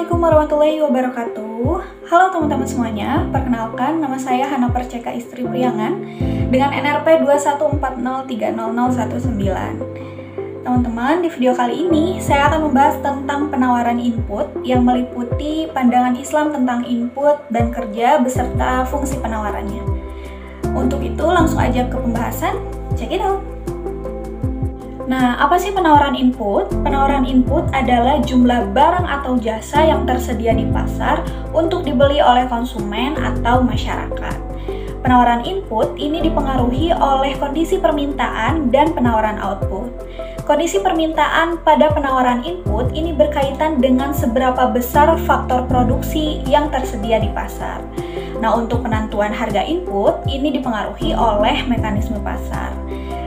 Assalamualaikum warahmatullahi wabarakatuh. Halo teman-teman semuanya, perkenalkan nama saya Hana Perceka Istri Priangan dengan NRP 214030019. Teman-teman, di video kali ini saya akan membahas tentang penawaran input yang meliputi pandangan Islam tentang input dan kerja beserta fungsi penawarannya. Untuk itu langsung aja ke pembahasan, check it out. Nah, apa sih penawaran input? Penawaran input adalah jumlah barang atau jasa yang tersedia di pasar untuk dibeli oleh konsumen atau masyarakat. Penawaran input ini dipengaruhi oleh kondisi permintaan dan penawaran output. Kondisi permintaan pada penawaran input ini berkaitan dengan seberapa besar faktor produksi yang tersedia di pasar. Nah, untuk penentuan harga input ini dipengaruhi oleh mekanisme pasar.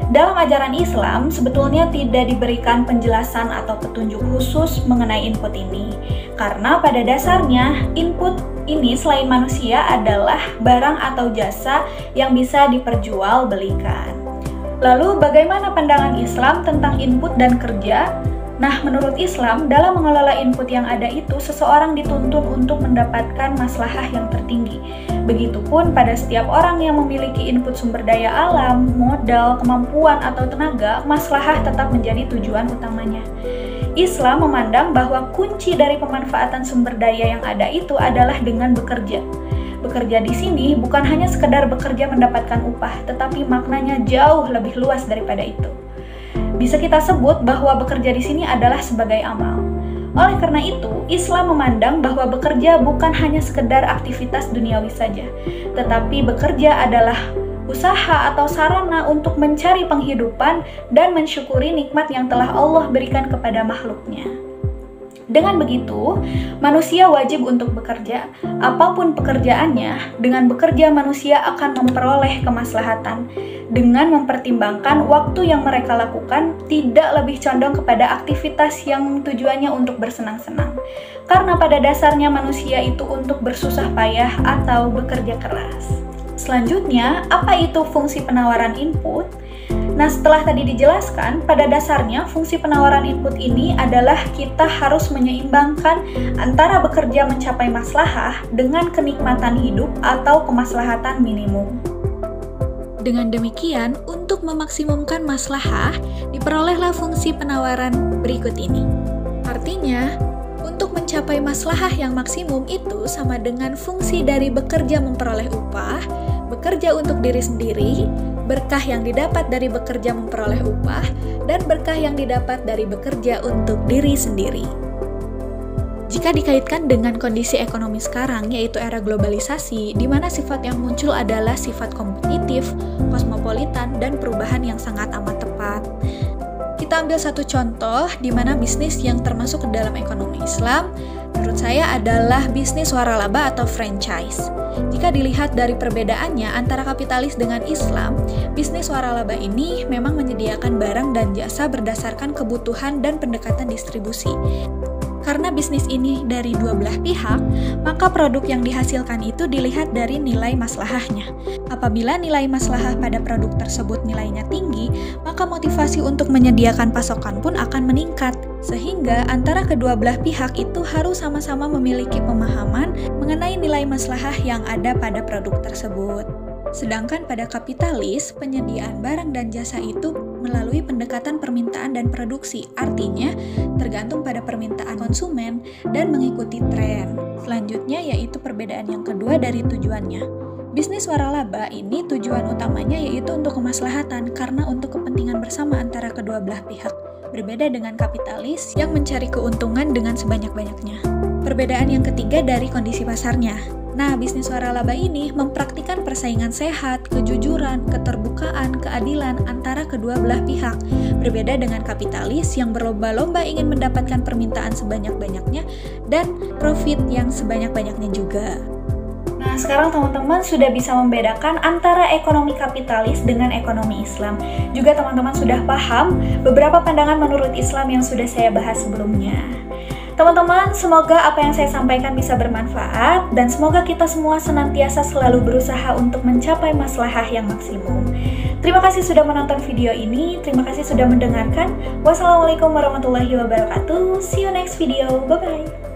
Dalam ajaran Islam, sebetulnya tidak diberikan penjelasan atau petunjuk khusus mengenai input ini. Karena pada dasarnya, input ini selain manusia adalah barang atau jasa yang bisa diperjualbelikan. Lalu, bagaimana pandangan Islam tentang input dan kerja? Nah, menurut Islam, dalam mengelola input yang ada itu, seseorang dituntut untuk mendapatkan maslahah yang tertinggi. Begitupun pada setiap orang yang memiliki input sumber daya alam, modal, kemampuan, atau tenaga, maslahah tetap menjadi tujuan utamanya. Islam memandang bahwa kunci dari pemanfaatan sumber daya yang ada itu adalah dengan bekerja. Bekerja di sini bukan hanya sekedar bekerja mendapatkan upah, tetapi maknanya jauh lebih luas daripada itu. Bisa kita sebut bahwa bekerja di sini adalah sebagai amal. Oleh karena itu, Islam memandang bahwa bekerja bukan hanya sekedar aktivitas duniawi saja, tetapi bekerja adalah usaha atau sarana untuk mencari penghidupan dan mensyukuri nikmat yang telah Allah berikan kepada makhluknya. Dengan begitu, manusia wajib untuk bekerja. Apapun pekerjaannya, dengan bekerja manusia akan memperoleh kemaslahatan. Dengan mempertimbangkan waktu yang mereka lakukan, tidak lebih condong kepada aktivitas yang tujuannya untuk bersenang-senang. Karena pada dasarnya manusia itu untuk bersusah payah atau bekerja keras. Selanjutnya, apa itu fungsi penawaran input? Nah, setelah tadi dijelaskan, pada dasarnya fungsi penawaran input ini adalah kita harus menyeimbangkan antara bekerja mencapai maslahah dengan kenikmatan hidup atau kemaslahatan minimum. Dengan demikian, untuk memaksimumkan maslahah, diperolehlah fungsi penawaran berikut ini. Artinya, untuk mencapai maslahah yang maksimum itu sama dengan fungsi dari bekerja memperoleh upah, bekerja untuk diri sendiri, berkah yang didapat dari bekerja memperoleh upah, dan berkah yang didapat dari bekerja untuk diri sendiri. Jika dikaitkan dengan kondisi ekonomi sekarang, yaitu era globalisasi, di mana sifat yang muncul adalah sifat kompetitif, kosmopolitan, dan perubahan yang sangat amat tepat. Kita ambil satu contoh di mana bisnis yang termasuk ke dalam ekonomi Islam, menurut saya adalah bisnis waralaba atau franchise. Jika dilihat dari perbedaannya antara kapitalis dengan Islam, bisnis waralaba ini memang menyediakan barang dan jasa berdasarkan kebutuhan dan pendekatan distribusi. Karena bisnis ini dari dua belah pihak, maka produk yang dihasilkan itu dilihat dari nilai maslahahnya. Apabila nilai maslahah pada produk tersebut nilainya tinggi, maka motivasi untuk menyediakan pasokan pun akan meningkat. Sehingga antara kedua belah pihak itu harus sama-sama memiliki pemahaman mengenai nilai maslahah yang ada pada produk tersebut. Sedangkan pada kapitalis, penyediaan barang dan jasa itu melalui pendekatan permintaan dan produksi, artinya tergantung pada permintaan konsumen dan mengikuti tren. Selanjutnya yaitu perbedaan yang kedua dari tujuannya. Bisnis waralaba ini tujuan utamanya yaitu untuk kemaslahatan karena untuk kepentingan bersama antara kedua belah pihak. Berbeda dengan kapitalis yang mencari keuntungan dengan sebanyak-banyaknya. Perbedaan yang ketiga dari kondisi pasarnya. Nah, bisnis waralaba ini mempraktikkan persaingan sehat, kejujuran, keterbukaan, keadilan antara kedua belah pihak. Berbeda dengan kapitalis yang berlomba-lomba ingin mendapatkan permintaan sebanyak-banyaknya dan profit yang sebanyak-banyaknya juga. Nah, sekarang teman-teman sudah bisa membedakan antara ekonomi kapitalis dengan ekonomi Islam. Juga teman-teman sudah paham beberapa pandangan menurut Islam yang sudah saya bahas sebelumnya. Teman-teman, semoga apa yang saya sampaikan bisa bermanfaat dan semoga kita semua senantiasa selalu berusaha untuk mencapai maslahah yang maksimum. Terima kasih sudah menonton video ini, terima kasih sudah mendengarkan. Wassalamualaikum warahmatullahi wabarakatuh. See you next video. Bye-bye.